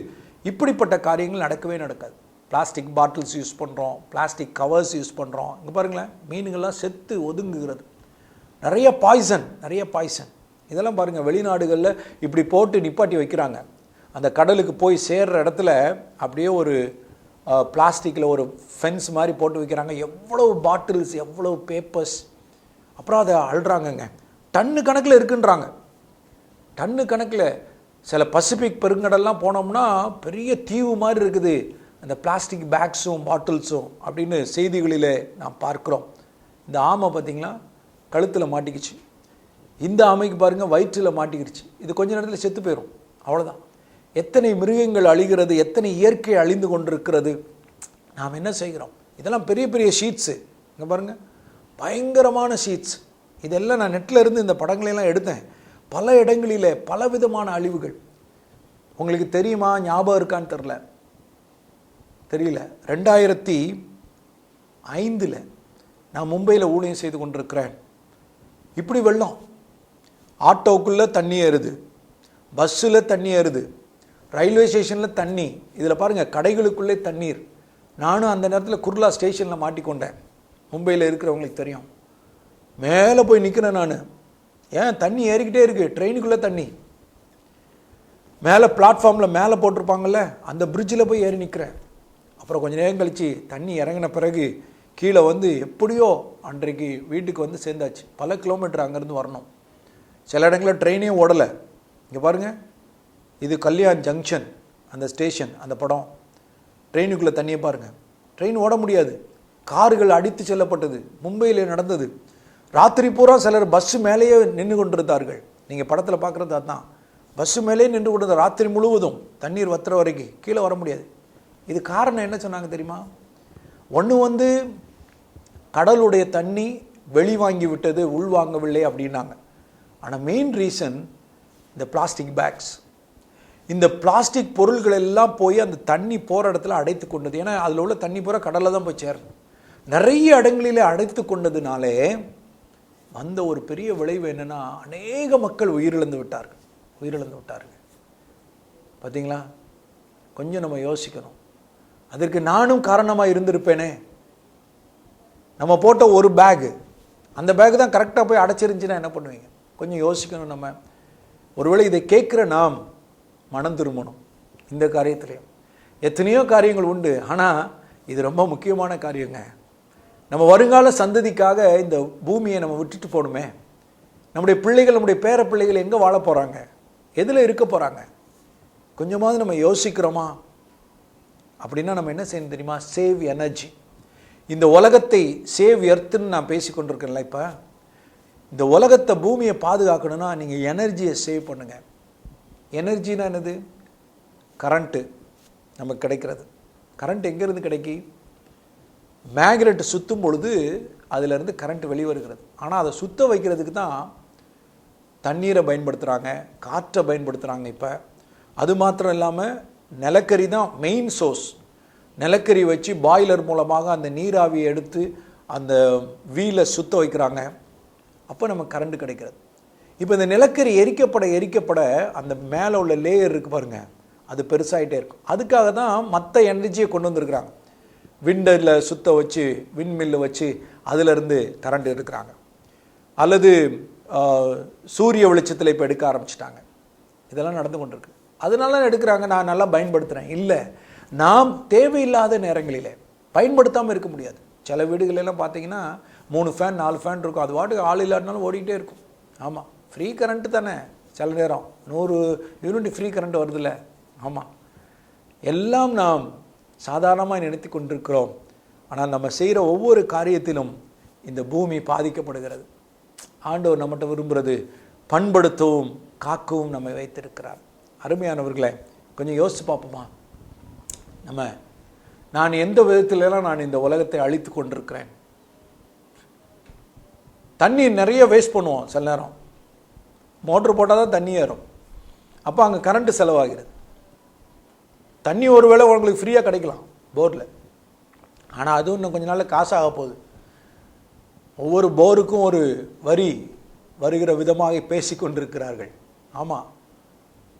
இப்படிப்பட்ட காரியங்கள் நடக்கவே நடக்காது. பிளாஸ்டிக் பாட்டில்ஸ் யூஸ் பண்ணுறோம், பிளாஸ்டிக் கவர்ஸ் யூஸ் பண்ணுறோம். இங்கே பாருங்களேன், மீனுங்கள்லாம் செத்து ஒதுங்குகிறது. நிறைய பாய்சன் இதெல்லாம் பாருங்கள், வெளிநாடுகளில் இப்படி போட்டு நிப்பாட்டி வைக்கிறாங்க. அந்த கடலுக்கு போய் சேர்கிற இடத்துல அப்படியே ஒரு பிளாஸ்டிக்கில் ஒரு ஃபென்ஸ் மாதிரி போட்டு வைக்கிறாங்க. எவ்வளவு பாட்டில்ஸ், எவ்வளவு பேப்பர்ஸ், அப்புறம் அதை அழுறாங்கங்க. டன்னு கணக்கில் இருக்குன்றாங்க, டன்னு கணக்கில். சில பசிபிக் பெருங்கடல்லாம் போனோம்னா பெரிய தீவு மாதிரி இருக்குது அந்த பிளாஸ்டிக் பேக்ஸும் பாட்டில்ஸும் அப்படின்னு செய்திகளில் நாம் பார்க்குறோம். இந்த ஆமை பார்த்திங்களா, கழுத்தில் மாட்டிக்கிச்சு. இந்த ஆமைக்கு பாருங்கள், வயிற்றில் மாட்டிக்கிடுச்சு. இது கொஞ்ச நேரத்தில் செத்து போயிடும், அவ்வளோதான். எத்தனை மிருகங்கள் அழிகிறது, எத்தனை இயற்கை அழிந்து கொண்டிருக்கிறது. நாம் என்ன செய்கிறோம்? இதெல்லாம் பெரிய பெரிய ஷீட்ஸு. இங்கே பாருங்கள், பயங்கரமான ஷீட்ஸ். இதெல்லாம் நான் நெட்டில் இருந்து இந்த படங்களெல்லாம் எடுத்தேன். பல இடங்களில் பலவிதமான அழிவுகள். உங்களுக்கு தெரியுமா, ஞாபகம் இருக்கான்னு தெரியல. 2005 நான் மும்பையில் ஊழியம் செய்து கொண்டிருக்கிறேன். இப்படி வெள்ளம், ஆட்டோக்குள்ளே தண்ணி ஏறுது, பஸ்ஸில் தண்ணி ஏறுது, ரயில்வே ஸ்டேஷனில் தண்ணி. இதில் பாருங்கள், கடைகளுக்குள்ளே தண்ணீர். நானும் அந்த நேரத்தில் குர்லா ஸ்டேஷனில் மாட்டிக்கொண்டேன். மும்பையில் இருக்கிறவங்களுக்கு தெரியும். மேலே போய் நிற்கிறேன் நான். ஏன், தண்ணி ஏறிக்கிட்டே இருக்குது, ட்ரெயினுக்குள்ளே தண்ணி. மேலே பிளாட்ஃபார்மில் மேலே போட்டிருப்பாங்கள்ல, அந்த பிரிட்ஜில் போய் ஏறி நிற்கிறேன். அப்புறம் கொஞ்சம் நேரம் கழித்து தண்ணி இறங்கின பிறகு கீழே வந்து எப்படியோ அன்றைக்கு வீட்டுக்கு வந்து சேர்ந்தாச்சு. பல கிலோமீட்டர் அங்கேருந்து வரணும். சில இடங்களில் ட்ரெயினே ஓடலை. இங்கே பாருங்கள், இது கல்யாண் ஜங்ஷன் அந்த ஸ்டேஷன், அந்த படம். ட்ரெயினுக்குள்ளே தண்ணியை பாருங்கள், ட்ரெயின் ஓட முடியாது, கார்கள் அடித்து செல்லப்பட்டது. மும்பையில் நடந்தது. ராத்திரி பூரா சிலர் பஸ்ஸு மேலேயே நின்று கொண்டிருந்தார்கள். நீங்கள் படத்தில் பார்க்குறது அதுதான். பஸ்ஸு மேலேயே நின்று கொண்டிருந்த ராத்திரி முழுவதும், தண்ணீர் வத்துற வரைக்கும் கீழே வர முடியாது. இது காரணம் என்ன சொன்னாங்க தெரியுமா? ஒன்று வந்து கடலுடைய தண்ணி வெளி வாங்கி விட்டது, உள் வாங்கவில்லை அப்படின்னாங்க. ஆனால் மெயின் ரீசன் இந்த பிளாஸ்டிக் பேக்ஸ். இந்த பிளாஸ்டிக் பொருள்கள் எல்லாம் போய் அந்த தண்ணி போகிற இடத்துல அடைத்து கொண்டது. ஏன்னா அதில் உள்ள தண்ணி பூரா கடலில் தான் போய் சேரும். நிறைய இடங்களிலே அடைத்து கொண்டதுனாலே வந்த ஒரு பெரிய விளைவு என்னென்னா, அநேக மக்கள் உயிரிழந்து விட்டார்கள். பார்த்தீங்களா? கொஞ்சம் நம்ம யோசிக்கணும். அதற்கு நானும் காரணமாக இருந்திருப்பேனே. நம்ம போட்ட ஒரு பேகு, அந்த பேகு தான் கரெக்டாக போய் அடைச்சிருந்துச்சுன்னா என்ன பண்ணுவீங்க? கொஞ்சம் யோசிக்கணும். நம்ம ஒருவேளை இதை கேட்குற நாம் மனம் திரும்பணும். இந்த காரியத்திலையும் எத்தனையோ காரியங்கள் உண்டு, ஆனால் இது ரொம்ப முக்கியமான காரியங்க. நம்ம வருங்கால சந்ததிக்காக இந்த பூமியை நம்ம விட்டுட்டு போகணுமே. நம்முடைய பிள்ளைகள், நம்முடைய பேர பிள்ளைகள் எங்கே வாழ போகிறாங்க, எதில் இருக்க போகிறாங்க? கொஞ்சமாவது நம்ம யோசிக்கிறோமா? அப்படின்னா நம்ம என்ன செய்யணும் தெரியுமா? Save energy. இந்த உலகத்தை சேவ் எர்த்துன்னு நான் பேசி கொண்டிருக்கேன்ல. இப்போ இந்த உலகத்தை, பூமியை பாதுகாக்கணும்னா நீங்கள் எனர்ஜியை சேவ் பண்ணுங்கள். எனர்ஜினா என்னது? கரண்ட்டு நமக்கு கிடைக்கிறது. கரண்ட் எங்கேருந்து கிடைக்கி? மேக்னெட் சுற்றும் பொழுது அதிலிருந்து கரண்ட் வெளிவருகிறது. ஆனால் அதை சுத்த வைக்கிறதுக்கு தான் தண்ணீரை பயன்படுத்துகிறாங்க, காற்றை பயன்படுத்துகிறாங்க. இப்போ அது மாத்திரம் இல்லாமல் நிலக்கரி தான் மெயின் சோர்ஸ். நிலக்கரி வச்சு பாய்லர் மூலமாக அந்த நீராவியை எடுத்து அந்த வீலை சுத்த வைக்கிறாங்க. அப்போ நமக்கு கரண்ட் கிடைக்கிறது. இப்போ இந்த நிலக்கரி எரிக்கப்பட அந்த மேலே உள்ள லேயர் இருக்குது பாருங்கள், அது பெருசாகிட்டே இருக்கும். அதுக்காக தான் மற்ற எனர்ஜியை கொண்டு வந்திருக்கிறாங்க. விண்டில் சுத்த வச்சு, விண்மில்லை வச்சு அதிலிருந்து கரண்ட் எடுக்கிறாங்க. அல்லது சூரிய வெளிச்சத்தில் இப்போ எடுக்க ஆரம்பிச்சிட்டாங்க. இதெல்லாம் நடந்து கொண்டிருக்கு. அதனால எடுக்கிறாங்க. நான் நல்லா பயன்படுத்துகிறேன் இல்லை, நாம் தேவையில்லாத நேரங்களில் பயன்படுத்தாமல் இருக்க முடியாது. சில வீடுகளெல்லாம் பார்த்தீங்கன்னா 3 ஃபேன் 4 ஃபேன் இருக்கும். அது வாட்டுக்கு ஆள் இல்லாட்டினாலும் ஓடிக்கிட்டே இருக்கும். ஆமாம், ஃப்ரீ கரண்ட்டு தானே. சில நேரம் 100 யூனிட் ஃப்ரீ கரண்ட் வருதுல்ல. ஆமாம், எல்லாம் நாம் சாதாரணமாக நினைத்து கொண்டிருக்கிறோம். ஆனால் நம்ம செய்கிற ஒவ்வொரு காரியத்திலும் இந்த பூமி பாதிக்கப்படுகிறது. ஆண்டவர் நம்மகிட்ட விரும்புகிறது பண்படுத்தவும் காக்கவும் நம்மை வைத்திருக்கிறார். அருமையானவர்களே, கொஞ்சம் யோசித்து பார்ப்போமா? நான் எந்த விதத்திலலாம் நான் இந்த உலகத்தை அழித்து கொண்டிருக்கிறேன். தண்ணி நிறைய வேஸ்ட் பண்ணுவோம். சில நேரம் மோட்ரு போட்டால் தான் தண்ணி ஏறும். அப்போ அங்கே கரண்ட்டு செலவாகிறது. தண்ணி ஒரு வேளை உங்களுக்கு ஃப்ரீயாக கிடைக்கலாம் போரில். ஆனால் அதுவும் இன்னும் கொஞ்ச நாளில் காசாக போகுது. ஒவ்வொரு போருக்கும் ஒரு வரி வருகிற விதமாக பேசி கொண்டிருக்கிறார்கள். ஆமாம்,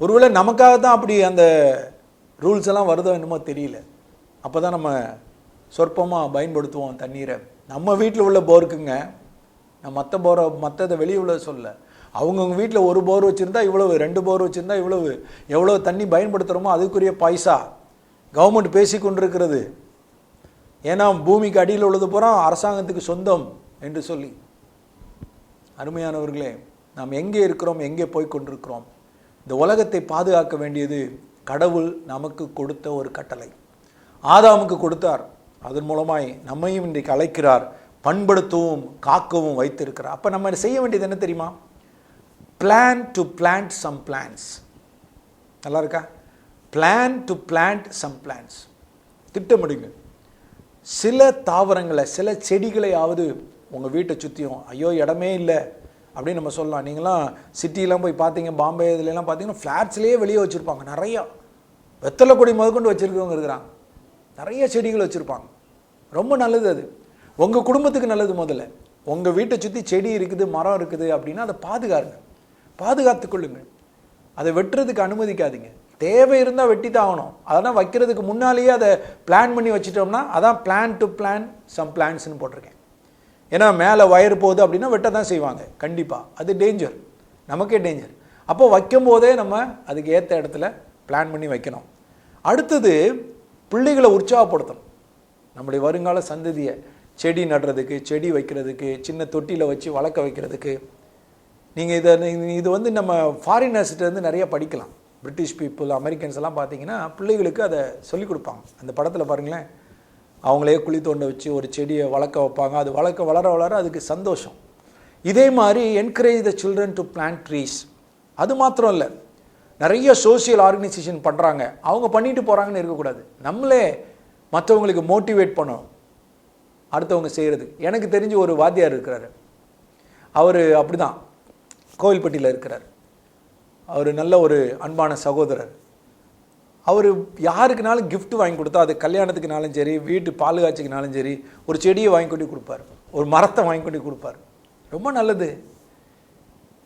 ஒருவேளை நமக்காக தான் அப்படி அந்த ரூல்ஸ் எல்லாம் வருதோ என்னமோ தெரியல. அப்போ தான் நம்ம சொற்பமாக பயன்படுத்துவோம் தண்ணீரை. நம்ம வீட்டில் உள்ள போருக்குங்க, நான் மற்றதை வெளியே உள்ள சொல்ல, அவங்கவுங்க வீட்டில் ஒரு போர் வச்சுருந்தா இவ்வளவு, 2 போர் வச்சுருந்தா இவ்வளவு, எவ்வளோ தண்ணி பயன்படுத்துகிறோமோ அதுக்குரிய பைசா கவர்மெண்ட் பேசி கொண்டிருக்கிறது. ஏன்னா பூமிக்கு அடியில் உள்ளது பூரா அரசாங்கத்துக்கு சொந்தம் என்று சொல்லி. அருமையானவர்களே, நாம் எங்கே இருக்கிறோம், எங்கே போய் கொண்டிருக்கிறோம்? இந்த உலகத்தை பாதுகாக்க வேண்டியது கடவுள் நமக்கு கொடுத்த ஒரு கட்டளை. ஆதாமுக்கு கொடுத்தார், அதன் மூலமாய் நம்மையும் இன்றைக்கு அழைக்கிறார், பண்படுத்தவும் காக்கவும் வைத்திருக்கிறார். அப்போ நம்ம செய்ய வேண்டியது என்ன தெரியுமா? Plan to plant some plants. நல்லா இருக்கா? Plan to plant some plants. திட்டமிடுங்க. சில தாவரங்களை, சில செடிகளையாவது உங்கள் வீட்டை சுற்றியும், ஐயோ இடமே இல்லை அப்படின்னு நம்ம சொல்லலாம். நீங்களாம் சிட்டிலாம் போய் பார்த்தீங்க, பாம்பே இதுலலாம் பார்த்தீங்கன்னா ஃப்ளாட்ஸ்லேயே வெளியே வச்சுருப்பாங்க. நிறையா வெத்தலை கொடி முதற்கொண்டு வச்சுருக்கவங்க இருக்கிறாங்க. நிறைய செடிகள் வச்சுருப்பாங்க. ரொம்ப நல்லது. அது உங்கள் குடும்பத்துக்கு நல்லது. முதல்ல உங்கள் வீட்டை சுற்றி செடி இருக்குது, மரம் இருக்குது அப்படின்னா அதை பாதுகாத்து கொள்ளுங்கள். அதை வெட்டுறதுக்கு அனுமதிக்காதீங்க. தேவை இருந்தால் வெட்டி தான் ஆகணும். அதெல்லாம் வைக்கிறதுக்கு முன்னாலேயே அதை பிளான் பண்ணி வச்சுட்டோம்னா, அதான் பிளான் டு பிளான் சம் பிளான்ஸ்னு போட்டிருக்கேன். ஏன்னா மேலே வயர் போகுது அப்படின்னா வெட்ட தான் செய்வாங்க கண்டிப்பாக. அது டேஞ்சர், நமக்கே டேஞ்சர். அப்போ வைக்கும் போதே நம்ம அதுக்கு ஏற்ற இடத்துல பிளான் பண்ணி வைக்கணும். அடுத்தது, பிள்ளைகளை உற்சாகப்படுத்தணும். நம்முடைய வருங்கால சந்ததியை செடி நடுறதுக்கு, செடி வைக்கிறதுக்கு, சின்ன தொட்டியில் வச்சு வளர்க்க வைக்கிறதுக்கு. நீங்கள் இது வந்து நம்ம ஃபாரினர்ஸ்கிட்டேருந்து நிறைய படிக்கலாம். பிரிட்டிஷ் பீப்புள், அமெரிக்கன்ஸ் எல்லாம் பார்த்தீங்கன்னா பிள்ளைகளுக்கு அதை சொல்லிக் கொடுப்பாங்க. அந்த படத்தில் பாருங்களேன், அவங்களே குழி தோண்ட வச்சு ஒரு செடியை வளர்க்க வைப்பாங்க. அது வளர அதுக்கு சந்தோஷம். இதே மாதிரி encourage the children to plant trees. அது மாத்திரம் இல்லை, நிறைய சோசியல் ஆர்கனைசேஷன் பண்ணுறாங்க. அவங்க பண்ணிட்டு போகிறாங்கன்னு இருக்கக்கூடாது. நம்மளே மற்றவங்களுக்கு மோட்டிவேட் பண்ணணும் அடுத்தவங்க செய்கிறது. எனக்கு தெரிஞ்ச ஒரு வாத்தியார் இருக்கிறாரு, அவர் அப்படிதான் கோவில்பட்டியில் இருக்கிறார். அவர் நல்ல ஒரு அன்பான சகோதரர். அவர் யாருக்குனாலும் கிஃப்ட் வாங்கி கொடுத்தா, அது கல்யாணத்துக்குனாலும் சரி, வீட்டு பால் காட்சிக்குனாலும் சரி, ஒரு செடியை வாங்கி கொண்டு கொடுப்பார், ஒரு மரத்தை வாங்கி கொண்டு கொடுப்பார். ரொம்ப நல்லது.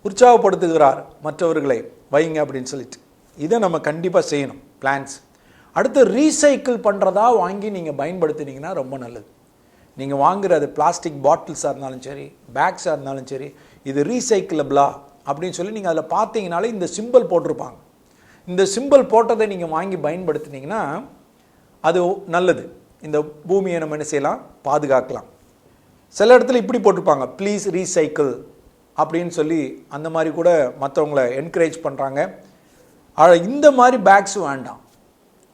உற்சாகப்படுத்துகிறார் மற்றவர்களை வைங்க அப்படின்னு சொல்லிட்டு. இதை நம்ம கண்டிப்பாக செய்யணும். பிளான்ஸ் அடுத்து ரீசைக்கிள் பண்ணுறதா வாங்கி நீங்கள் பயன்படுத்தினீங்கன்னா ரொம்ப நல்லது. நீங்கள் வாங்குகிற அது பிளாஸ்டிக் பாட்டில்ஸாக இருந்தாலும் சரி, பேக்ஸாக இருந்தாலும் சரி, இது ரீசைக்கிளபிளா அப்படின்னு சொல்லி நீங்கள் அதில் பார்த்தீங்கனாலே இந்த சிம்பிள் போட்டிருப்பாங்க. இந்த சிம்பிள் போட்டதை நீங்கள் வாங்கி பயன்படுத்தினீங்கன்னா அது நல்லது. இந்த பூமியை நம்ம என்ன செய்யலாம், பாதுகாக்கலாம். சில இடத்துல இப்படி போட்டிருப்பாங்க, ப்ளீஸ் ரீசைக்கிள் அப்படின்னு சொல்லி அந்த மாதிரி கூட மற்றவங்களை என்கரேஜ் பண்ணுறாங்க. இந்த மாதிரி பேக்ஸ் வேண்டாம்.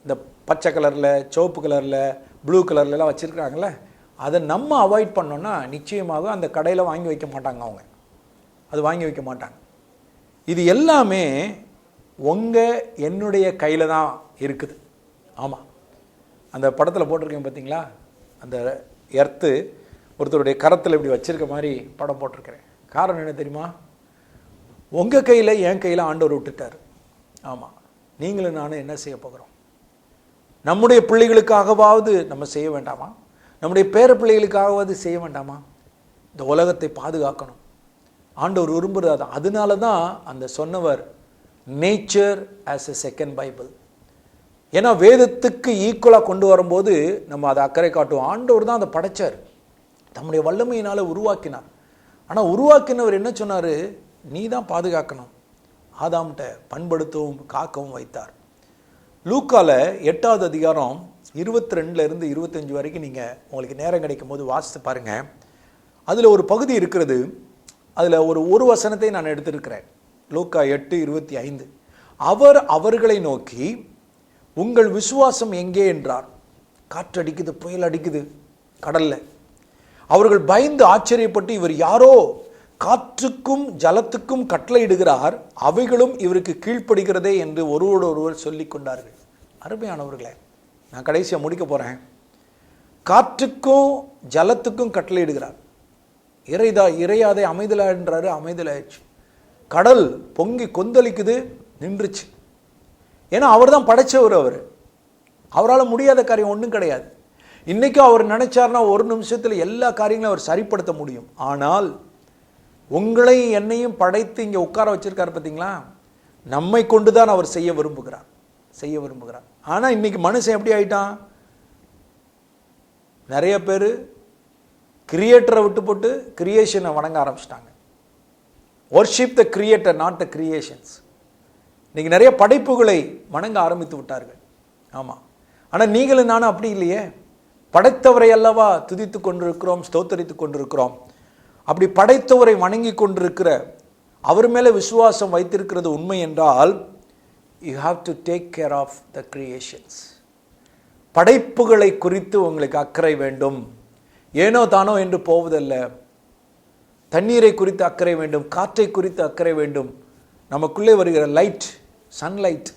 இந்த பச்சை கலரில், சிவப்பு கலரில், ப்ளூ கலர்லலாம் வச்சுருக்குறாங்களே, அதை நம்ம அவாய்ட் பண்ணோன்னா நிச்சயமாக அந்த கடையில் வாங்கி வைக்க மாட்டாங்க. அவங்க அது வாங்கி வைக்க மாட்டாங்க. இது எல்லாமே என்னுடைய கையில் தான் இருக்குது. ஆமாம், அந்த படத்தில் போட்டிருக்கேன் பார்த்தீங்களா, அந்த எர்த்து ஒருத்தருடைய கரத்தில் இப்படி வச்சிருக்க மாதிரி படம் போட்டிருக்கிறேன். காரணம் என்ன தெரியுமா? உங்கள் கையில் என் கையில் ஆண்டவர் விட்டுட்டார். ஆமாம், நீங்களும் நானும் என்ன செய்ய போகிறோம்? நம்முடைய பிள்ளைகளுக்காகவாவது நம்ம செய்ய வேண்டாமா? நம்முடைய பேர பிள்ளைகளுக்காகவாவது செய்ய வேண்டாமா? இந்த உலகத்தை பாதுகாக்கணும். ஆண்டவர் விரும்புகிறார். அதனால தான் அந்த சொன்னவர் nature as a second Bible. ஏன்னா வேதத்துக்கு ஈக்குவலாக கொண்டு வரும்போது நம்ம அதை அக்கறை காட்டுவோம். ஆண்டவர் தான் அதை படைச்சார், தம்முடைய வல்லமையினால் உருவாக்கினார். ஆனால் உருவாக்கினவர் என்ன சொன்னார்? நீ தான் பாதுகாக்கணும். ஆதாம்கிட்ட பண்படுத்தவும் காக்கவும் வைத்தார். லூக்கால 8வது அதிகாரம் 22 25 வரைக்கும் நீங்கள் உங்களுக்கு நேரம் கிடைக்கும் போது வாசித்து பாருங்கள். அதில் ஒரு பகுதி இருக்கிறது. அதில் ஒரு வசனத்தை நான் எடுத்திருக்கிறேன். லூக்கா 8:25. அவர் அவர்களை நோக்கி, உங்கள் விசுவாசம் எங்கே என்றார். காற்று அடிக்குது, புயல் அடிக்குது கடல்ல. அவர்கள் பயந்து ஆச்சரியப்பட்டு, இவர் யாரோ காற்றுக்கும் ஜலத்துக்கும் கட்டளையிடுகிறார், அவைகளும் இவருக்கு கீழ்ப்படுகிறதே என்று ஒருவரோடொருவர் சொல்லிக் கொண்டார்கள். அருமையானவர்களே, நான் கடைசியாக முடிக்க போகிறேன். காற்றுக்கும் ஜலத்துக்கும் கட்டளையிடுகிறார். இறையாதே அமைதலான்றாரு, அமைதலாயிடுச்சு. கடல் பொங்கி கொந்தளிக்குது, நின்றுச்சு. ஏன்னா அவர் தான் படைச்சவர். அவரால் முடியாத காரியம் ஒன்றும் கிடையாது. இன்றைக்கும் அவர் நினைச்சார்னா ஒரு நிமிஷத்தில் எல்லா காரியங்களும் அவர் சரிப்படுத்த முடியும். ஆனால் உங்களை என்னையும் படைத்து இங்கே உட்கார வச்சிருக்காரு பார்த்தீங்களா, நம்மை கொண்டு தான் அவர் செய்ய விரும்புகிறார். ஆனால் இன்னைக்கு மனுஷன் எப்படி ஆயிட்டான்? நிறைய பேர் கிரியேட்டரை விட்டு போட்டு கிரியேஷனை வணங்க ஆரம்பிச்சிட்டாங்க. Worship the creator, not the creations. இன்னைக்கு நிறைய படைப்புகளை வணங்க ஆரம்பித்து விட்டார்கள். ஆமாம், ஆனால் நீங்களும் நானும் அப்படி இல்லையே. படைத்தவரை அல்லவா துதித்து கொண்டிருக்கிறோம், ஸ்தோத்தரித்து கொண்டிருக்கிறோம். அப்படி படைத்தவரை வணங்கி கொண்டிருக்கிற அவர் மேலே விசுவாசம் வைத்திருக்கிறது உண்மை என்றால், you have to take care of the creations. படைப்புகளை குறித்து உங்களுக்கு அக்கறை வேண்டும். ஏனோ தானோ என்று போவதல்ல. தண்ணீரை குறித்து அக்கறை வேண்டும், காற்றை குறித்து அக்கறை வேண்டும். நமக்குள்ளே வருகிற லைட், சன்லைட்.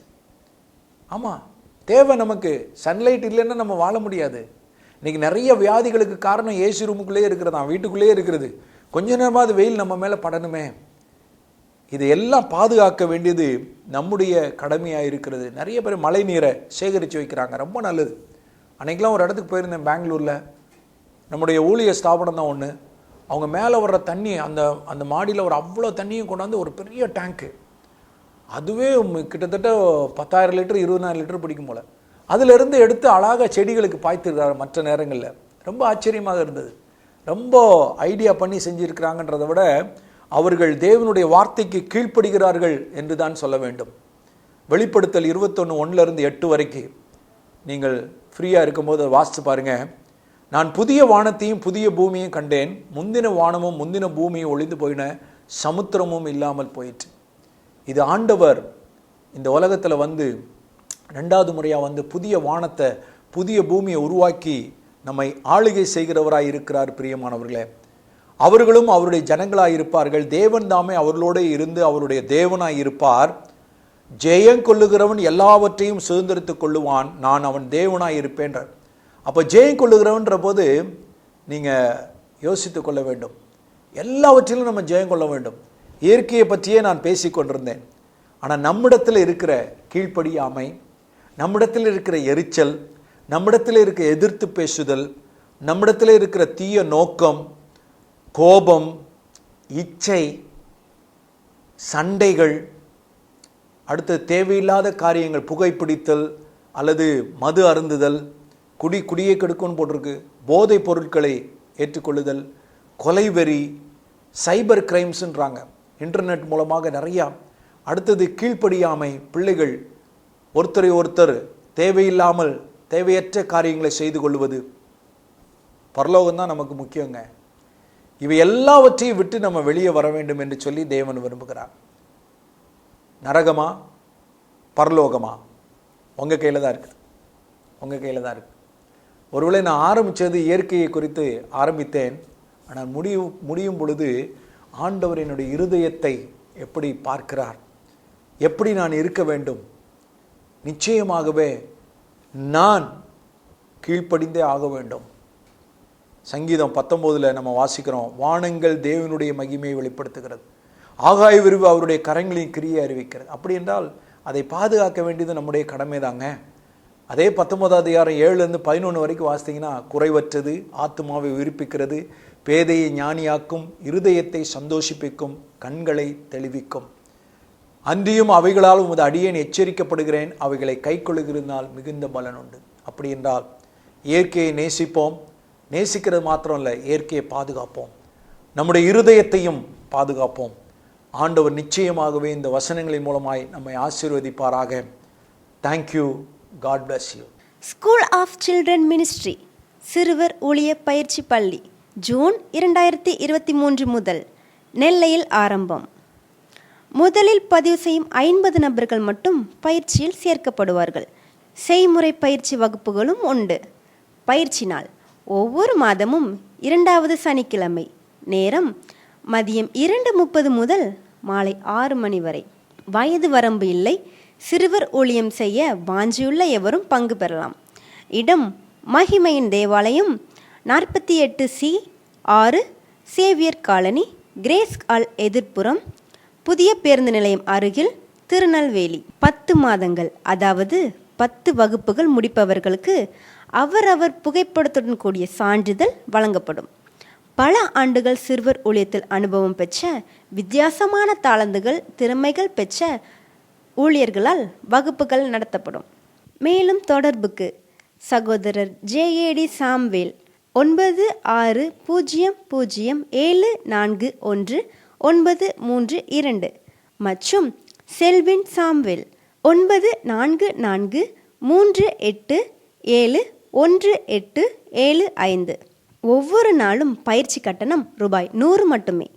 ஆமாம், தேவை நமக்கு. சன்லைட் இல்லைன்னா நம்ம வாழ முடியாது. இன்னைக்கு நிறைய வியாதிகளுக்கு காரணம் ஏசி ரூமுக்குள்ளேயே இருக்கிறதா, வீட்டுக்குள்ளேயே இருக்கிறது. கொஞ்ச நேரமாவது வெயில் நம்ம மேலே படணுமே. இதையெல்லாம் பாதுகாக்க வேண்டியது நம்முடைய கடமையாக இருக்கிறது. நிறைய பேர் மழை நீரை சேகரித்து வைக்கிறாங்க, ரொம்ப நல்லது. அன்றைக்கெலாம் ஒரு இடத்துக்கு போயிருந்தேன் பெங்களூரில். நம்முடைய ஊழிய ஸ்தாபனம் தான் ஒன்று. அவங்க மேலே வர்ற தண்ணி, அந்த மாடியில் ஒரு அவ்வளோ தண்ணியும் கொண்டாந்து ஒரு பெரிய டேங்க்கு, அதுவே கிட்டத்தட்ட 10,000 லிட்டர் 20,000 லிட்டர் பிடிக்கும் போல். அதிலிருந்து எடுத்து அழகாக செடிகளுக்கு பாய்த்திருக்கிறார் மற்ற நேரங்களில். ரொம்ப ஆச்சரியமாக இருந்தது. ரொம்ப ஐடியா பண்ணி செஞ்சுருக்கிறாங்கன்றதை விட அவர்கள் தேவனுடைய வார்த்தைக்கு கீழ்ப்படுகிறார்கள் என்று தான் சொல்ல வேண்டும். வெளிப்படுத்தல் 21:1-8 வரைக்கும் நீங்கள் ஃப்ரீயாக இருக்கும்போது அதை வாசித்து பாருங்கள். நான் புதிய வானத்தையும் புதிய பூமியும் கண்டேன். முந்தின வானமும் முந்தின பூமியும் ஒளிந்து போயின, சமுத்திரமும் இல்லாமல் போயிற்று. இது ஆண்டவர் இந்த உலகத்தில் வந்து 2வது முறையாக வந்து புதிய வானத்தை புதிய பூமியை உருவாக்கி நம்மை ஆளுகை செய்கிறவராய் இருக்கிறார். பிரியமானவர்களே, அவர்களும் அவருடைய ஜனங்களாய் இருப்பார்கள். தேவன் தாமே அவர்களோடு இருந்து அவருடைய தேவனாய் இருப்பார். ஜெயம் கொள்ளுகிறவன் எல்லாவற்றையும் சுதந்திரித்துக் கொள்ளுவான், நான் அவன் தேவனாய் இருப்பேன்றார். அப்போ ஜெயம் கொள்ளுகிறவன்ற போது நீங்கள் யோசித்து கொள்ள வேண்டும். எல்லாவற்றிலும் நம்ம ஜெயம் கொள்ள வேண்டும். இயற்கையை பற்றியே நான் பேசி கொண்டிருந்தேன். ஆனால் நம்மிடத்தில் இருக்கிற கீழ்ப்படியாமை, நம்மிடத்தில் இருக்கிற எரிச்சல், நம்மிடத்தில் இருக்கிற எதிர்த்து பேசுதல், நம்மிடத்தில் இருக்கிற தீய நோக்கம், கோபம், இச்சை, சண்டைகள், அடுத்து தேவையில்லாத காரியங்கள், புகைப்பிடித்தல் அல்லது மது அருந்துதல், குடியை கெடுக்கும்னு போட்டிருக்கு, போதைப் பொருட்களை ஏற்றுக்கொள்ளுதல், கொலைவெறி, சைபர் கிரைம்ஸ்ன்றாங்க, இன்டர்நெட் மூலமாக நிறையா. அடுத்தது கீழ்ப்படியாமை, பிள்ளைகள் ஒருத்தரை ஒருத்தர் தேவையில்லாமல் தேவையற்ற காரியங்களை செய்து கொள்வது. பரலோகம்தான் நமக்கு முக்கியங்க. இவை எல்லாவற்றையும் விட்டு நம்ம வெளியே வர வேண்டும் என்று சொல்லி தேவன் விரும்புகிறார். நரகமா பரலோகமா உங்கள் கையில் தான் இருக்கு, உங்கள் கையில் தான் இருக்கு. ஒருவேளை நான் ஆரம்பித்தது இயற்கையை குறித்து ஆரம்பித்தேன். ஆனால் முடியும் பொழுது ஆண்டவர் என்னுடைய இருதயத்தை எப்படி பார்க்கிறார், எப்படி நான் இருக்க வேண்டும், நிச்சயமாகவே நான் கீழ்ப்படிந்தே ஆக வேண்டும். சங்கீதம் 19 நம்ம வாசிக்கிறோம், வானங்கள் தேவனுடைய மகிமையை வெளிப்படுத்துகிறது, ஆகாய விரிவு அவருடைய கரங்களின் கிரியை அறிவிக்கிறது. அப்படி என்றால் அதை பாதுகாக்க வேண்டியது நம்முடைய கடமை தாங்க. அதே 19 அதிகாரம் 7-11 வரைக்கும் வாசித்தீங்கன்னா, குறைவற்றது, ஆத்துமாவை உயிர்ப்பிக்கிறது, பேதையை ஞானியாக்கும், இருதயத்தை சந்தோஷிப்பிக்கும், கண்களை தெளிவிக்கும். அன்றியும் அவைகளால் உமது அடியேன் எச்சரிக்கப்படுகிறேன், அவைகளை கை கொள்ளுகிறதால் மிகுந்த பலன் உண்டு. அப்படி என்றால் இயற்கையை நேசிப்போம், நேசிக்கிறது மாத்திரம் இல்லை, இயற்கையை பாதுகாப்போம், நம்முடைய இருதயத்தையும் பாதுகாப்போம். ஆண்டவர் நிச்சயமாகவே இந்த வசனங்களின் மூலமாய் நம்மை ஆசீர்வதிப்பாராக. Thank you. God bless you. School of children ministry சிறுவர் ஊழிய பயிற்சி பள்ளி ஜூன் 2023 முதல் நெல்லையில் ஆரம்பம். முதலில் பதிவு செய்யும் 50 நபர்கள் மட்டும் பயிற்சியில் சேர்க்கப்படுவார்கள். செய்முறை பயிற்சி வகுப்புகளும் உண்டு. பயிற்சி நாள் ஒவ்வொரு மாதமும் 2வது சனிக்கிழமை. நேரம் மதியம் 2:30 முதல் மாலை 6 மணி வரை. வயது வரம்பு இல்லை. சிறுவர் ஊழியம் செய்ய வாஞ்சியுள்ள எவரும் பங்கு பெறலாம். இடம் மகிமையின் தேவாலயம், 48C6 Xavier colony, grace hall எதிர்ப்புறம், புதிய பேருந்து நிலையம் அருகில், திருநெல்வேலி. 10 மாதங்கள், அதாவது 10 வகுப்புகள் முடிப்பவர்களுக்கு அவரவர் புகைப்படத்துடன் கூடிய சான்றிதழ் வழங்கப்படும். பல ஆண்டுகள் சிறுவர் ஊழியத்தில் அனுபவம் பெற்ற, வித்தியாசமான தாளந்துகள், திறமைகள் பெற்ற ஊழியர்களால் வகுப்புகள் நடத்தப்படும். மேலும் தொடர்புக்கு சகோதரர் JAD சாமுவேல் 9600741932 மற்றும் செல்வின் சாமுவேல் 9443871875. ஒவ்வொரு நாளும் பயிற்சி கட்டணம் ரூபாய் 100 மட்டுமே.